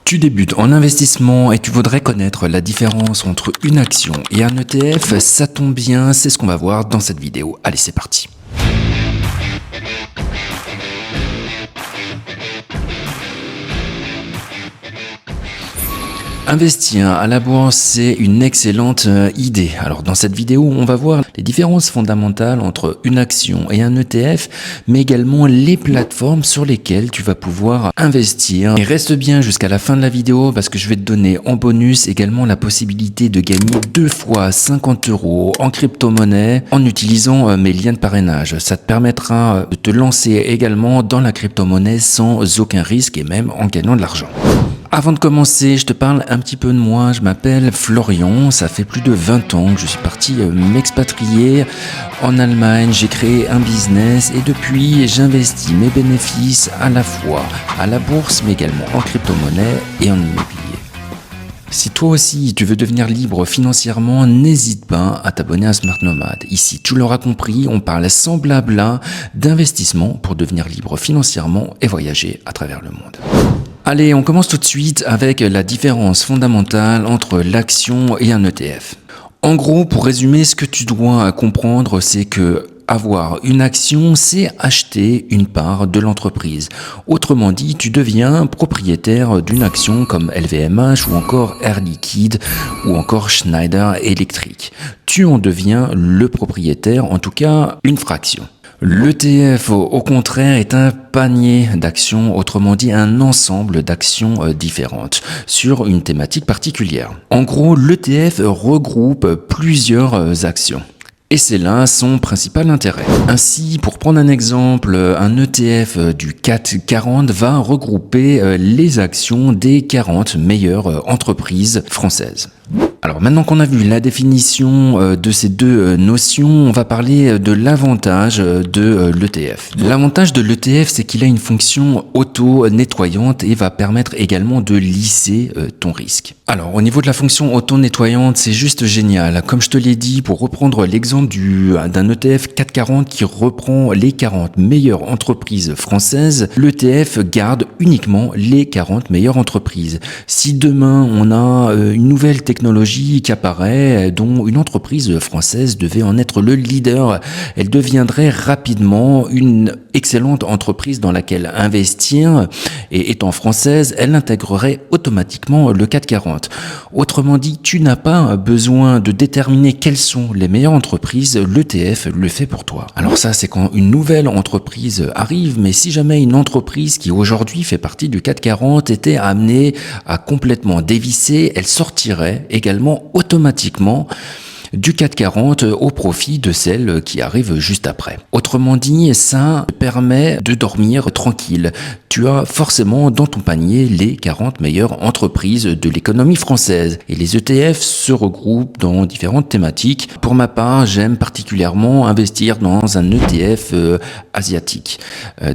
Tu débutes en investissement et tu voudrais connaître la différence entre une action et un ETF, ça tombe bien, c'est ce qu'on va voir dans cette vidéo. Allez, c'est parti. Investir à la bourse, c'est une excellente idée. Alors dans cette vidéo, on va voir les différences fondamentales entre une action et un ETF, mais également les plateformes sur lesquelles tu vas pouvoir investir. Et reste bien jusqu'à la fin de la vidéo parce que je vais te donner en bonus également la possibilité de gagner 2 fois 50 € en crypto-monnaie en utilisant mes liens de parrainage. Ça te permettra de te lancer également dans la crypto-monnaie sans aucun risque et même en gagnant de l'argent. Avant de commencer, je te parle un petit peu de moi. Je m'appelle Florian, ça fait plus de 20 ans que je suis parti m'expatrier en Allemagne. J'ai créé un business et depuis, j'investis mes bénéfices à la fois à la bourse, mais également en crypto-monnaie et en immobilier. Si toi aussi tu veux devenir libre financièrement, n'hésite pas à t'abonner à Smart Nomad. Ici, tu l'auras compris, on parle sans blabla d'investissement pour devenir libre financièrement et voyager à travers le monde. Allez, on commence tout de suite avec la différence fondamentale entre l'action et un ETF. En gros, pour résumer, ce que tu dois comprendre, c'est que avoir une action, c'est acheter une part de l'entreprise. Autrement dit, tu deviens propriétaire d'une action comme LVMH ou encore Air Liquide ou encore Schneider Electric. Tu en deviens le propriétaire, en tout cas une fraction. L'ETF, au contraire, est un panier d'actions, autrement dit un ensemble d'actions différentes sur une thématique particulière. En gros, l'ETF regroupe plusieurs actions. Et c'est là son principal intérêt. Ainsi, pour prendre un exemple, un ETF du CAC 40 va regrouper les actions des 40 meilleures entreprises françaises. Alors maintenant qu'on a vu la définition de ces deux notions, on va parler de l'avantage de l'ETF. L'avantage de l'ETF, c'est qu'il a une fonction auto-nettoyante et va permettre également de lisser ton risque. Alors au niveau de la fonction auto-nettoyante, c'est juste génial. Comme je te l'ai dit, pour reprendre l'exemple d'un ETF 440 qui reprend les 40 meilleures entreprises françaises, l'ETF garde uniquement les 40 meilleures entreprises. Si demain on a une nouvelle technologie qui apparaît, dont une entreprise française devait en être le leader, elle deviendrait rapidement une excellente entreprise dans laquelle investir, et étant française, elle intégrerait automatiquement le CAC 40. Autrement dit, tu n'as pas besoin de déterminer quelles sont les meilleures entreprises, l'ETF le fait pour toi. Alors ça, c'est quand une nouvelle entreprise arrive, mais si jamais une entreprise qui aujourd'hui fait partie du CAC 40 était amenée à complètement dévisser, elle sortirait également automatiquement du CAC 40 au profit de celle qui arrive juste après. Autrement dit, ça permet de dormir tranquille. Tu as forcément dans ton panier les 40 meilleures entreprises de l'économie française. Et les ETF se regroupent dans différentes thématiques. Pour ma part, j'aime particulièrement investir dans un ETF asiatique.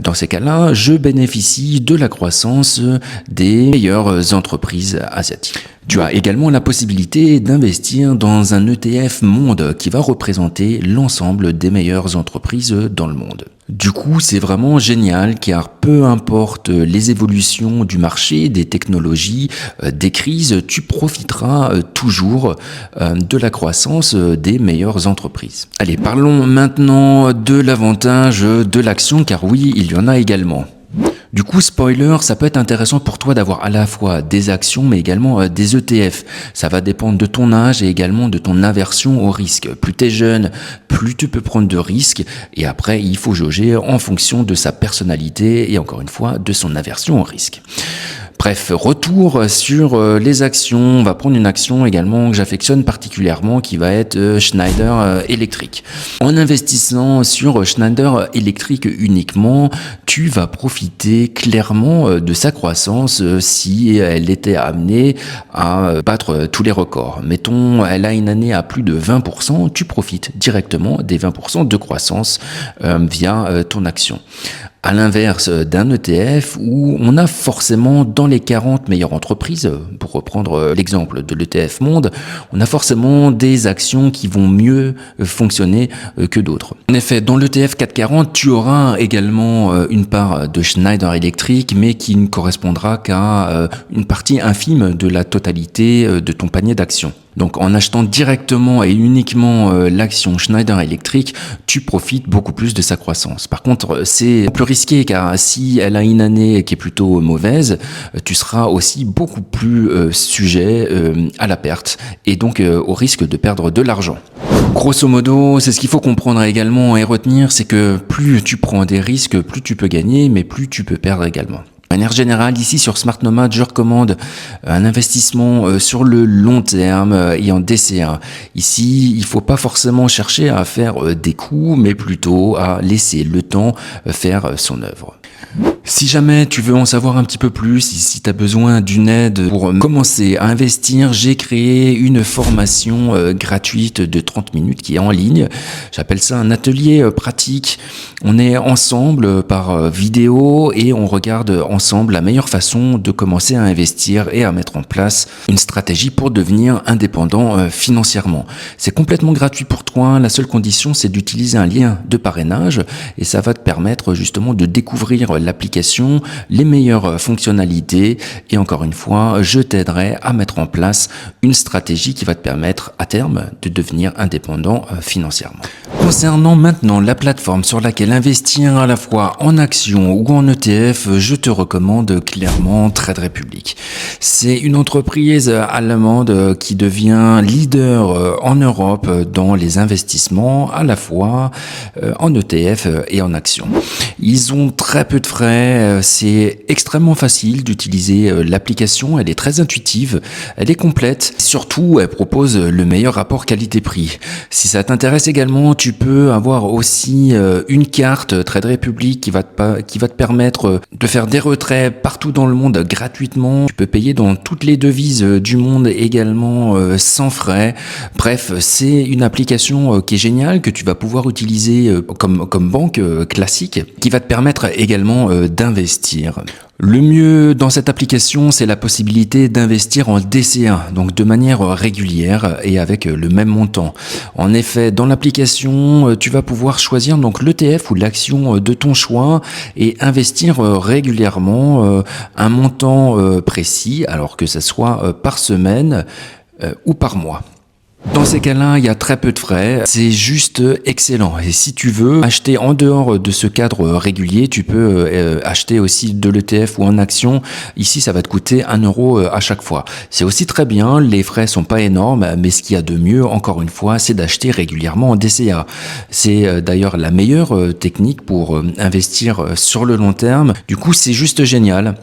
Dans ces cas-là, je bénéficie de la croissance des meilleures entreprises asiatiques. Tu as également la possibilité d'investir dans un ETF monde qui va représenter l'ensemble des meilleures entreprises dans le monde. Du coup, c'est vraiment génial car peu importe les évolutions du marché, des technologies, des crises, tu profiteras toujours de la croissance des meilleures entreprises. Allez, parlons maintenant de l'avantage de l'action car oui, il y en a également. Du coup, spoiler, ça peut être intéressant pour toi d'avoir à la fois des actions mais également des ETF. Ça va dépendre de ton âge et également de ton aversion au risque. Plus tu es jeune, plus tu peux prendre de risques et après, il faut jauger en fonction de sa personnalité et encore une fois, de son aversion au risque. Bref, retour sur les actions. On va prendre une action également que j'affectionne particulièrement qui va être Schneider Electric. En investissant sur Schneider Electric uniquement, tu vas profiter clairement de sa croissance si elle était amenée à battre tous les records. Mettons, elle a une année à plus de 20%, tu profites directement des 20% de croissance via ton action. À l'inverse d'un ETF où on a forcément dans les 40 meilleures entreprises, pour reprendre l'exemple de l'ETF Monde, on a forcément des actions qui vont mieux fonctionner que d'autres. En effet, dans l'ETF 440, tu auras également une part de Schneider Electric, mais qui ne correspondra qu'à une partie infime de la totalité de ton panier d'actions. Donc en achetant directement et uniquement l'action Schneider Electric, tu profites beaucoup plus de sa croissance. Par contre, c'est plus risqué car si elle a une année qui est plutôt mauvaise, tu seras aussi beaucoup plus sujet à la perte et donc au risque de perdre de l'argent. Grosso modo, c'est ce qu'il faut comprendre également et retenir, c'est que plus tu prends des risques, plus tu peux gagner, mais plus tu peux perdre également. De manière générale, ici sur Smart Nomad, je recommande un investissement sur le long terme et en DCA. Ici, il ne faut pas forcément chercher à faire des coups, mais plutôt à laisser le temps faire son œuvre. Si jamais tu veux en savoir un petit peu plus, si tu as besoin d'une aide pour commencer à investir, j'ai créé une formation gratuite de 30 minutes qui est en ligne. J'appelle ça un atelier pratique. On est ensemble par vidéo et on regarde ensemble la meilleure façon de commencer à investir et à mettre en place une stratégie pour devenir indépendant financièrement. C'est complètement gratuit pour toi. La seule condition, c'est d'utiliser un lien de parrainage et ça va te permettre justement de découvrir l'application, les meilleures fonctionnalités et encore une fois, je t'aiderai à mettre en place une stratégie qui va te permettre à terme de devenir indépendant financièrement. Concernant maintenant la plateforme sur laquelle investir à la fois en actions ou en ETF, je te recommande clairement Trade Republic. C'est une entreprise allemande qui devient leader en Europe dans les investissements à la fois en ETF et en actions. Ils ont très peu de frais, c'est extrêmement facile d'utiliser l'application, elle est très intuitive, elle est complète, surtout elle propose le meilleur rapport qualité-prix. Si ça t'intéresse également, tu peux avoir aussi une carte Trade Republic qui va te permettre de faire des retraits partout dans le monde gratuitement. Tu peux payer dans toutes les devises du monde également sans frais. Bref, c'est une application qui est géniale, que tu vas pouvoir utiliser comme banque classique, qui va te permettre également d'investir. Le mieux dans cette application, c'est la possibilité d'investir en DCA, donc de manière régulière et avec le même montant. En effet, dans l'application, tu vas pouvoir choisir donc l'ETF ou l'action de ton choix et investir régulièrement un montant précis, alors que ce soit par semaine ou par mois. Dans ces cas-là, il y a très peu de frais, c'est juste excellent. Et si tu veux acheter en dehors de ce cadre régulier, tu peux acheter aussi de l'ETF ou en action. Ici, ça va te coûter 1 euro à chaque fois. C'est aussi très bien, les frais sont pas énormes, mais ce qu'il y a de mieux, encore une fois, c'est d'acheter régulièrement en DCA. C'est d'ailleurs la meilleure technique pour investir sur le long terme. Du coup, c'est juste génial.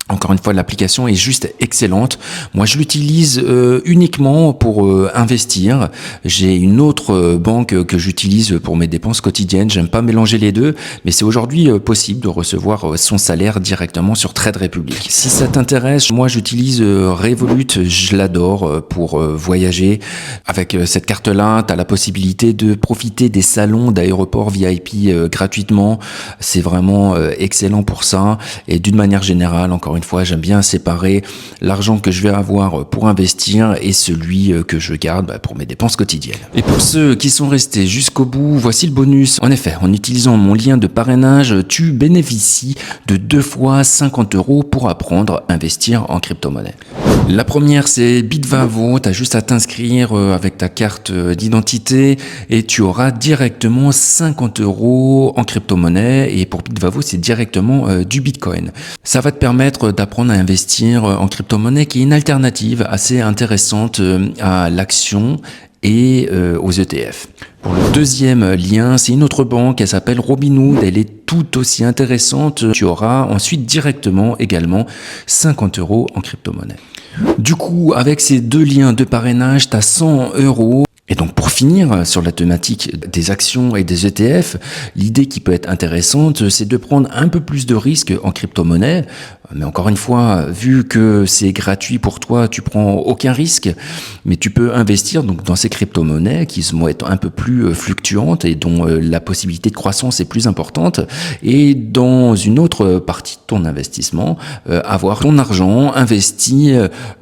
Encore une fois, l'application est juste excellente. Moi, je l'utilise uniquement pour investir. J'ai une autre banque que j'utilise pour mes dépenses quotidiennes. J'aime pas mélanger les deux, mais c'est aujourd'hui possible de recevoir son salaire directement sur Trade Republic. Si ça t'intéresse, moi, j'utilise Revolut. Je l'adore pour voyager. Avec cette carte-là, tu as la possibilité de profiter des salons d'aéroports VIP gratuitement. C'est vraiment excellent pour ça. Et d'une manière générale, encore une fois, j'aime bien séparer l'argent que je vais avoir pour investir et celui que je garde pour mes dépenses quotidiennes. Et pour ceux qui sont restés jusqu'au bout, voici le bonus. En effet, en utilisant mon lien de parrainage, tu bénéficies de 2 fois 50 € pour apprendre à investir en crypto-monnaie. La première, c'est Bitvavo. Tu as juste à t'inscrire avec ta carte d'identité et tu auras directement 50 € en crypto-monnaie. Et pour Bitvavo, c'est directement du Bitcoin. Ça va te permettre d'apprendre à investir en crypto-monnaie, qui est une alternative assez intéressante à l'action et aux ETF. Pour le deuxième lien, c'est une autre banque, elle s'appelle Robinhood, elle est tout aussi intéressante. Tu auras ensuite directement également 50 € en crypto-monnaie. Du coup, avec ces 2 liens de parrainage, tu as 100 €. Et donc pour finir sur la thématique des actions et des ETF, l'idée qui peut être intéressante, c'est de prendre un peu plus de risques en crypto-monnaie. Mais encore une fois, vu que c'est gratuit pour toi, tu prends aucun risque, mais tu peux investir donc dans ces crypto-monnaies qui vont être un peu plus fluctuantes et dont la possibilité de croissance est plus importante, et dans une autre partie de ton investissement, avoir ton argent investi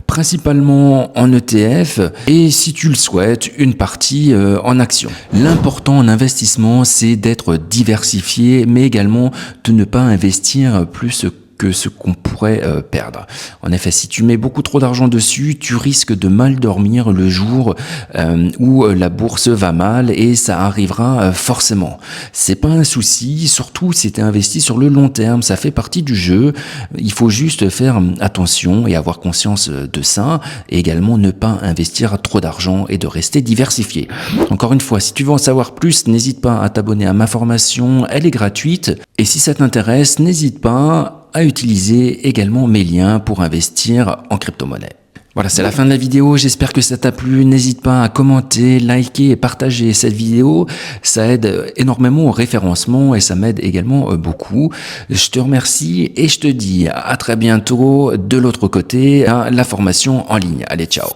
principalement en ETF et si tu le souhaites, une partie en actions. L'important en investissement, c'est d'être diversifié, mais également de ne pas investir plus que ce qu'on pourrait perdre. En effet, si tu mets beaucoup trop d'argent dessus, tu risques de mal dormir le jour où la bourse va mal, et ça arrivera forcément. C'est pas un souci, surtout si tu es investi sur le long terme, ça fait partie du jeu. Il faut juste faire attention et avoir conscience de ça, et également ne pas investir trop d'argent et de rester diversifié. Encore une fois, si tu veux en savoir plus, n'hésite pas à t'abonner à ma formation, elle est gratuite, et si ça t'intéresse, n'hésite pas à utiliser également mes liens pour investir en crypto-monnaie. Voilà, c'est la fin de la vidéo, j'espère que ça t'a plu. N'hésite pas à commenter, liker et partager cette vidéo, ça aide énormément au référencement et ça m'aide également beaucoup. Je te remercie et je te dis à très bientôt de l'autre côté, à la formation en ligne. Allez, ciao!